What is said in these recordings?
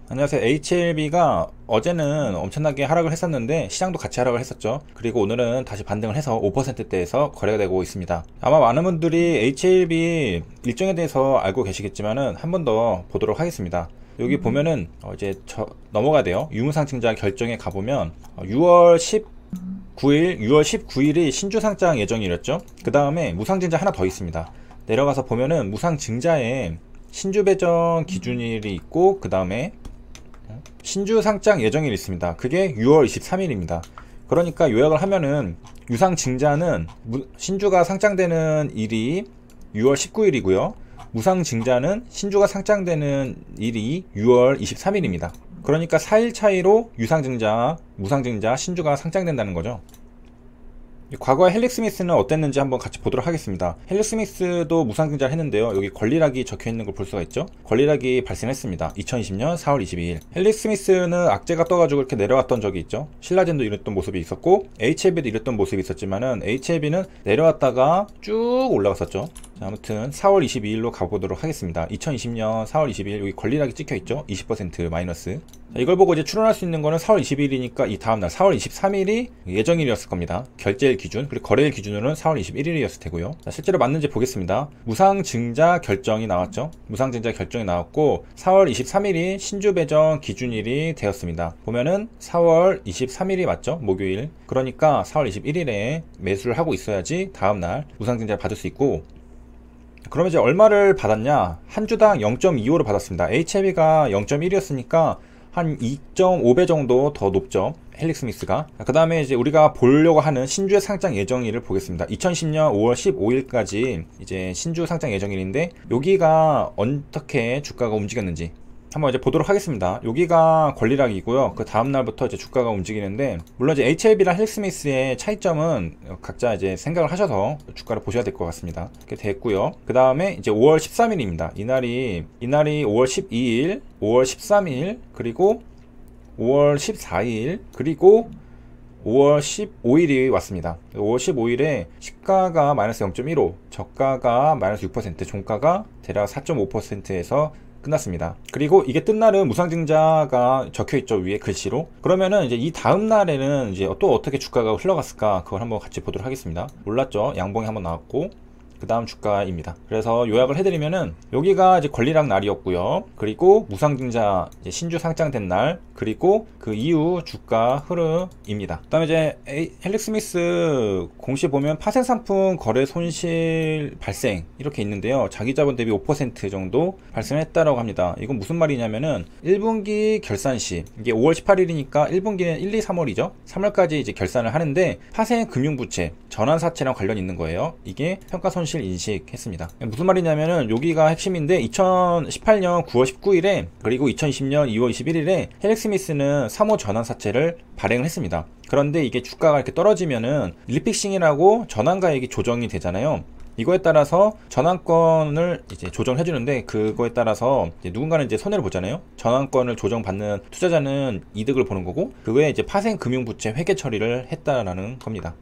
안녕하세요. HLB가 어제는 엄청나게 하락을 했었는데 시장도 같이 하락을 했었죠. 그리고 오늘은 다시 반등을 해서 5%대에서 거래가 되고 있습니다. 아마 많은 분들이 HLB 일정에 대해서 알고 계시겠지만은 한 번 더 보도록 하겠습니다. 여기 보면은 이제 넘어가야 돼요. 유무상증자 결정에 가보면 6월 19일이 신주상장 예정이었죠. 그 다음에 무상증자 하나 더 있습니다. 내려가서 보면은 무상증자에 신주배정 기준일이 있고 그 다음에 신주 상장 예정일이 있습니다. 그게 6월 23일입니다. 그러니까 요약을 하면은 유상 증자는 신주가 상장되는 일이 6월 19일이고요. 무상 증자는 신주가 상장되는 일이 6월 23일입니다. 그러니까 4일 차이로 유상 증자, 무상 증자, 신주가 상장된다는 거죠. 과거에 헬릭스미스는 어땠는지 한번 같이 보도록 하겠습니다. 헬릭스미스도 무상증자를 했는데요. 여기 권리락이 적혀있는 걸 볼 수가 있죠. 권리락이 발생했습니다. 2020년 4월 22일 헬릭스미스는 악재가 떠가지고 이렇게 내려왔던 적이 있죠. 신라젠도 이랬던 모습이 있었고 HLB도 이랬던 모습이 있었지만은 HLB는 내려왔다가 쭉 올라갔었죠. 자, 아무튼 4월 22일로 가보도록 하겠습니다. 2020년 4월 22일 여기 권리락이 찍혀있죠. 20% 마이너스. 자, 이걸 보고 이제 추론할 수 있는 거는 4월 20일이니까 이 다음날 4월 23일이 예정일이었을 겁니다. 결제일 기준, 그리고 거래일 기준으로는 4월 21일이었을 테고요. 자, 실제로 맞는지 보겠습니다. 무상증자 결정이 나왔죠. 무상증자 결정이 나왔고 4월 23일이 신주배정 기준일이 되었습니다. 보면은 4월 23일이 맞죠? 목요일. 그러니까 4월 21일에 매수를 하고 있어야지 다음날 무상증자를 받을 수 있고, 그러면 이제 얼마를 받았냐? 한 주당 0.25를 받았습니다. HLB가 0.1이었으니까 한 2.5배 정도 더 높죠. 헬릭스미스가. 그 다음에 이제 우리가 보려고 하는 신주의 상장 예정일을 보겠습니다. 2010년 5월 15일까지 이제 신주 상장 예정일인데 여기가 어떻게 주가가 움직였는지 한번 이제 보도록 하겠습니다. 여기가 권리락이고요. 그 다음날부터 이제 주가가 움직이는데, 물론 이제 HLB랑 헬릭스미스의 차이점은 각자 이제 생각을 하셔서 주가를 보셔야 될 것 같습니다. 이렇게 됐고요. 그 다음에 이제 5월 13일입니다. 이날이 5월 12일, 5월 13일, 그리고 5월 14일, 그리고 5월 15일이 왔습니다. 5월 15일에 시가가 마이너스 0.15, 저가가 마이너스 6%, 종가가 대략 4.5%에서 끝났습니다. 그리고 이게 뜬 날은 무상증자가 적혀있죠, 위에 글씨로. 그러면은 이제 이 다음 날에는 이제 또 어떻게 주가가 흘러갔을까, 그걸 한번 같이 보도록 하겠습니다. 올랐죠. 양봉이 한번 나왔고, 그 다음 주가입니다. 그래서 요약을 해드리면은 여기가 이제 권리락 날이었고요. 그리고 무상증자 이제 신주 상장된 날, 그리고 그 이후 주가 흐름입니다. 그 다음에 이제 헬릭스미스 공시 보면 파생상품 거래 손실 발생 이렇게 있는데요. 자기자본 대비 5% 정도 발생했다라고 합니다. 이건 무슨 말이냐면은 1분기 결산 시, 이게 5월 18일이니까 1분기는 1, 2, 3월이죠. 3월까지 이제 결산을 하는데 파생 금융부채, 전환사채랑 관련이 있는 거예요. 이게 평가손실 인식했습니다. 무슨 말이냐면은 여기가 핵심인데, 2018년 9월 19일에 그리고 2020년 2월 21일에 헬릭스미스는 3호 전환사채를 발행을 했습니다. 그런데 이게 주가가 이렇게 떨어지면은 리픽싱이라고 전환가액이 조정이 되잖아요. 이거에 따라서 전환권을 이제 조정해 주는데, 그거에 따라서 이제 누군가는 이제 손해를 보잖아요. 전환권을 조정받는 투자자는 이득을 보는 거고, 그거에 이제 파생 금융부채 회계 처리를 했다라는 겁니다.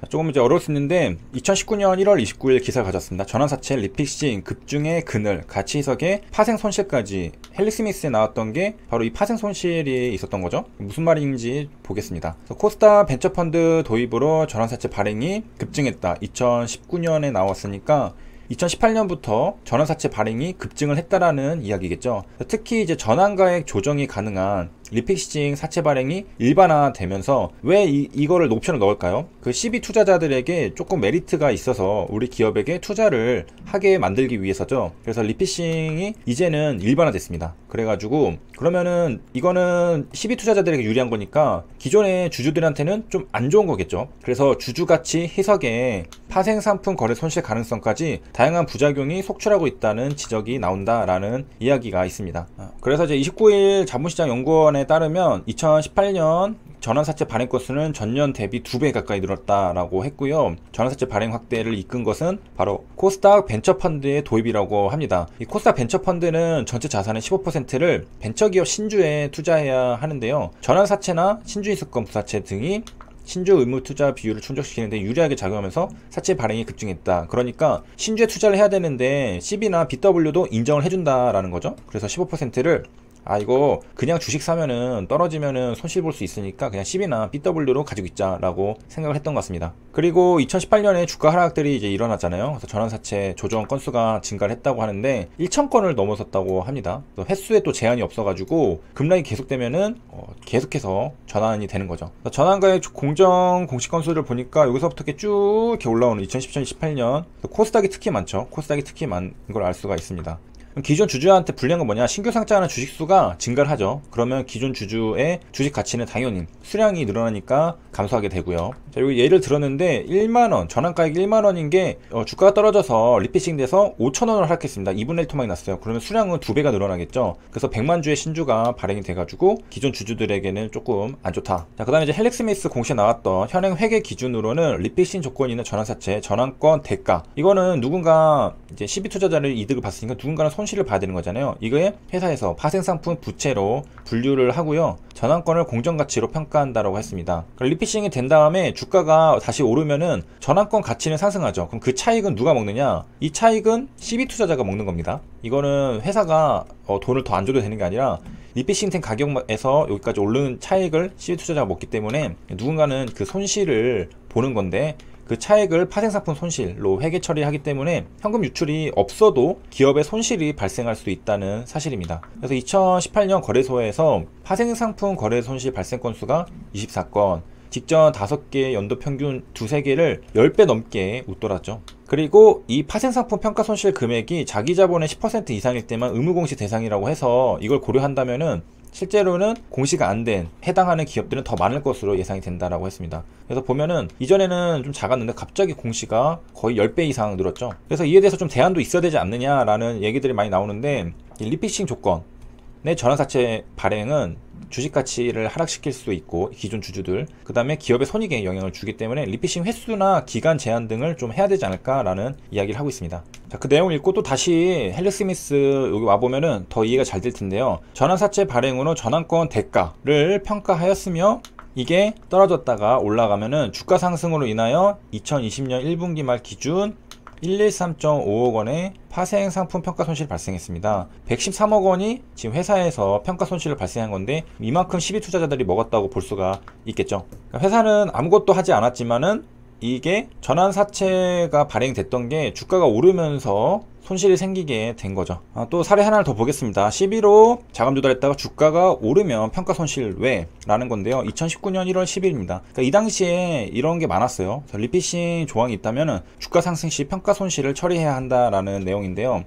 조금 이제 어려울 수 있는데, 2019년 1월 29일 기사를 가졌습니다. 전환사채 리픽싱 급증의 그늘 가치 희석의 파생 손실까지. 헬릭스미스에 나왔던 게 바로 이 파생 손실이 있었던 거죠. 무슨 말인지 보겠습니다. 코스닥 벤처펀드 도입으로 전환사채 발행이 급증했다. 2019년에 나왔으니까 2018년부터 전환사채 발행이 급증을 했다라는 이야기겠죠. 특히 이제 전환가액 조정이 가능한 리픽싱 사채 발행이 일반화되면서 왜 이거를 옵션을 넣을까요? 그 CB 투자자들에게 조금 메리트가 있어서 우리 기업에게 투자를 하게 만들기 위해서죠. 그래서 리픽싱이 이제는 일반화됐습니다. 그래가지고 그러면은 이거는 CB 투자자들에게 유리한 거니까 기존의 주주들한테는 좀 안 좋은 거겠죠. 그래서 주주가치 희석에 파생상품 거래 손실 가능성까지 다양한 부작용이 속출하고 있다는 지적이 나온다라는 이야기가 있습니다. 그래서 이제 29일 자본시장연구원에 따르면 2018년 전환사채 발행 건수는 전년 대비 2배 가까이 늘었다라고 했고요. 전환사채 발행 확대를 이끈 것은 바로 코스닥 벤처펀드의 도입이라고 합니다. 이 코스닥 벤처펀드는 전체 자산의 15%를 벤처기업 신주에 투자해야 하는데요. 전환사채나 신주인수권 부사채 등이 신주 의무 투자 비율을 충족시키는데 유리하게 작용하면서 사채 발행이 급증했다. 그러니까 신주에 투자를 해야 되는데 CB나 BW도 인정을 해준다라는 거죠. 그래서 15%를 아 이거 그냥 주식 사면은 떨어지면은 손실 볼 수 있으니까 그냥 CB나 BW로 가지고 있자라고 생각을 했던 것 같습니다. 그리고 2018년에 주가 하락들이 이제 일어났잖아요. 그래서 전환사채 조정 건수가 증가를 했다고 하는데 1,000건을 넘어섰다고 합니다. 횟수에 또 제한이 없어가지고 급락이 계속되면은 계속해서 전환이 되는 거죠. 전환가액 공정 공시 건수를 보니까 여기서부터 이렇게 쭉 이렇게 올라오는 2017, 18년 코스닥이 특히 많죠. 코스닥이 특히 많은 걸 알 수가 있습니다. 기존 주주한테 불리한 건 뭐냐? 신규 상장하는 주식수가 증가를 하죠. 그러면 기존 주주의 주식 가치는 당연히 수량이 늘어나니까 감소하게 되고요. 자, 여기 예를 들었는데 1만원, 전환가액 1만원인 게 주가가 떨어져서 리피싱 돼서 5천원을 하락했습니다. 2분의 1 토막이 났어요. 그러면 수량은 2배가 늘어나겠죠. 그래서 100만 주의 신주가 발행이 돼가지고 기존 주주들에게는 조금 안 좋다. 자, 그 다음에 이제 헬릭스미스 공시에 나왔던 현행 회계 기준으로는 리피싱 조건이 있는 전환사채, 전환권 대가. 이거는 누군가 이제 CB 투자자를 이득을 봤으니까 누군가는 손실을 봐야 되는 거잖아요. 이거에 회사에서 파생상품 부채로 분류를 하고요. 전환권을 공정가치로 평가한다라고 했습니다. 리피싱이 된 다음에 주가가 다시 오르면은 전환권 가치는 상승하죠. 그럼 그 차익은 누가 먹느냐? 이 차익은 CB 투자자가 먹는 겁니다. 이거는 회사가 돈을 더 안 줘도 되는 게 아니라 리피싱 된 가격에서 여기까지 오르는 차익을 CB 투자자가 먹기 때문에 누군가는 그 손실을 보는 건데 그 차액을 파생상품 손실로 회계 처리하기 때문에 현금 유출이 없어도 기업의 손실이 발생할 수 있다는 사실입니다. 그래서 2018년 거래소에서 파생상품 거래 손실 발생 건수가 24건, 직전 5개 연도 평균 2~3개를 10배 넘게 웃돌았죠. 그리고 이 파생상품 평가 손실 금액이 자기 자본의 10% 이상일 때만 의무공시 대상이라고 해서 이걸 고려한다면은 실제로는 공시가 안 된 해당하는 기업들은 더 많을 것으로 예상이 된다라고 했습니다. 그래서 보면은 이전에는 좀 작았는데 갑자기 공시가 거의 10배 이상 늘었죠. 그래서 이에 대해서 좀 대안도 있어야 되지 않느냐라는 얘기들이 많이 나오는데 리피싱 조건의 전환사채 발행은 주식 가치를 하락시킬 수도 있고 기존 주주들 그 다음에 기업의 손익에 영향을 주기 때문에 리피싱 횟수나 기간 제한 등을 좀 해야 되지 않을까라는 이야기를 하고 있습니다. 자, 그 내용을 읽고 또 다시 헬릭스미스 여기 와보면은 더 이해가 잘 될 텐데요. 전환사채 발행으로 전환권 대가를 평가하였으며 이게 떨어졌다가 올라가면은 주가 상승으로 인하여 2020년 1분기 말 기준 113.5억 원의 파생 상품 평가 손실이 발생했습니다. 113억 원이 지금 회사에서 평가 손실을 발생한 건데 이만큼 CB 투자자들이 먹었다고 볼 수가 있겠죠. 회사는 아무것도 하지 않았지만은 이게 전환사채가 발행됐던 게 주가가 오르면서 손실이 생기게 된 거죠. 또 사례 하나를 더 보겠습니다. 11호 자금 조달했다가 주가가 오르면 평가 손실 왜? 라는 건데요. 2019년 1월 10일입니다. 그러니까 이 당시에 이런 게 많았어요. 리피싱 조항이 있다면 주가 상승 시 평가 손실을 처리해야 한다라는 내용인데요.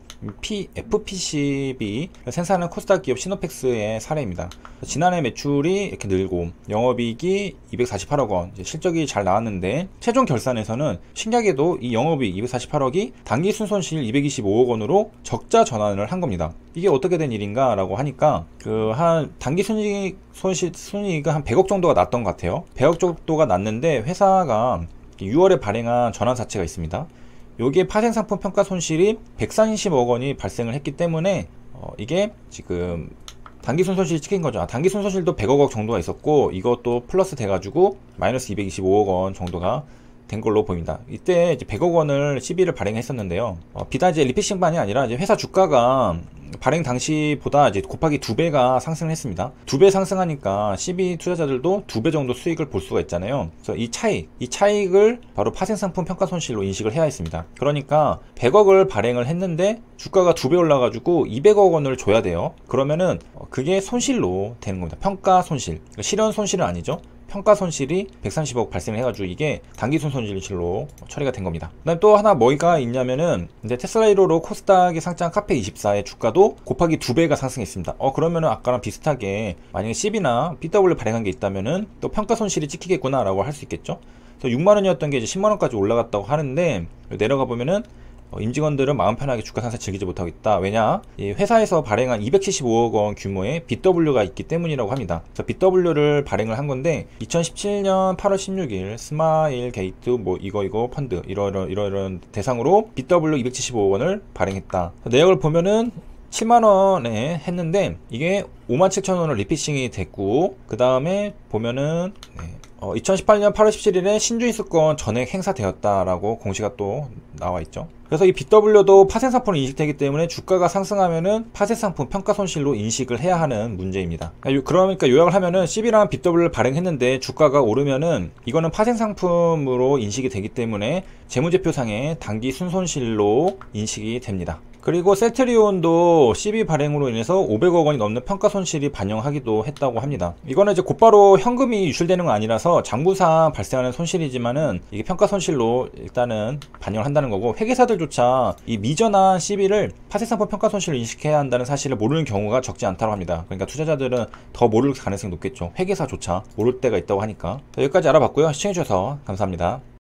FPCB 생산하는 코스닥 기업 시노펙스의 사례입니다. 지난해 매출이 이렇게 늘고 영업이익이 248억 원, 실적이 잘 나왔는데 최종 결산에서는 신기하게도 이 영업이익 248억이 당기 순손실 225억 원으로 적자 전환을 한 겁니다. 이게 어떻게 된 일인가 라고 하니까 한 단기 순이익은 한 100억 정도가 났던 것 같아요. 100억 정도가 났는데 회사가 6월에 발행한 전환사채가 있습니다. 여기에 파생상품 평가 손실이 130억 원이 발생을 했기 때문에 이게 지금 단기 순손실이 찍힌 거죠. 단기 순손실도 100억 원 정도가 있었고 이것도 플러스 돼가지고 마이너스 225억 원 정도가 된 걸로 보입니다. 이때 이제 100억 원을 CB를 발행했었는데요. 비단 이제 리피싱만이 아니라 이제 회사 주가가 발행 당시보다 이제 곱하기 2배가 상승을 했습니다. 2배 상승하니까 CB 투자자들도 2배 정도 수익을 볼 수가 있잖아요. 그래서 이 차익을 바로 파생상품 평가 손실로 인식을 해야 했습니다. 그러니까 100억을 발행을 했는데 주가가 2배 올라가지고 200억 원을 줘야 돼요. 그러면은 그게 손실로 되는 겁니다. 평가 손실. 실현 손실은 아니죠. 평가 손실이 130억 발생을 해가지고 이게 단기순 손실로 처리가 된 겁니다. 그 다음에 또 하나 뭐가 있냐면은 이제 테슬라 1호로 코스닥에 상장한 카페24의 주가도 곱하기 2배가 상승했습니다. 그러면은 아까랑 비슷하게 만약에 CB나 BW 발행한 게 있다면은 또 평가 손실이 찍히겠구나 라고 할 수 있겠죠. 그래서 6만원이었던 게 이제 10만원까지 올라갔다고 하는데 내려가 보면은 임직원들은 마음 편하게 주가 상승 즐기지 못하고 있다. 왜냐? 이 회사에서 발행한 275억 원 규모의 BW가 있기 때문이라고 합니다. 그래서 BW를 발행을 한 건데 2017년 8월 16일 스마일 게이트 이거 펀드 이런 대상으로 BW 275억 원을 발행했다. 내역을 보면은 7만원에 했는데 이게 57,000원을 리피싱이 됐고 그 다음에 보면은 2018년 8월 17일에 신주인수권 전액 행사되었다라고 공시가 또 나와 있죠. 그래서 이 BW도 파생상품으로 인식되기 때문에 주가가 상승하면은 파생상품 평가손실로 인식을 해야 하는 문제입니다. 그러니까 요약을 하면은 CB랑 BW를 발행했는데 주가가 오르면은 이거는 파생상품으로 인식이 되기 때문에 재무제표상의 단기 순손실로 인식이 됩니다. 그리고 셀트리온도 CB 발행으로 인해서 500억 원이 넘는 평가 손실이 반영하기도 했다고 합니다. 이거는 이제 곧바로 현금이 유출되는 건 아니라서 장부상 발생하는 손실이지만은 이게 평가 손실로 일단은 반영을 한다는 거고, 회계사들조차 이 미전한 CB를 파생상품 평가 손실로 인식해야 한다는 사실을 모르는 경우가 적지 않다고 합니다. 그러니까 투자자들은 더 모를 가능성이 높겠죠. 회계사조차 모를 때가 있다고 하니까. 여기까지 알아봤고요. 시청해주셔서 감사합니다.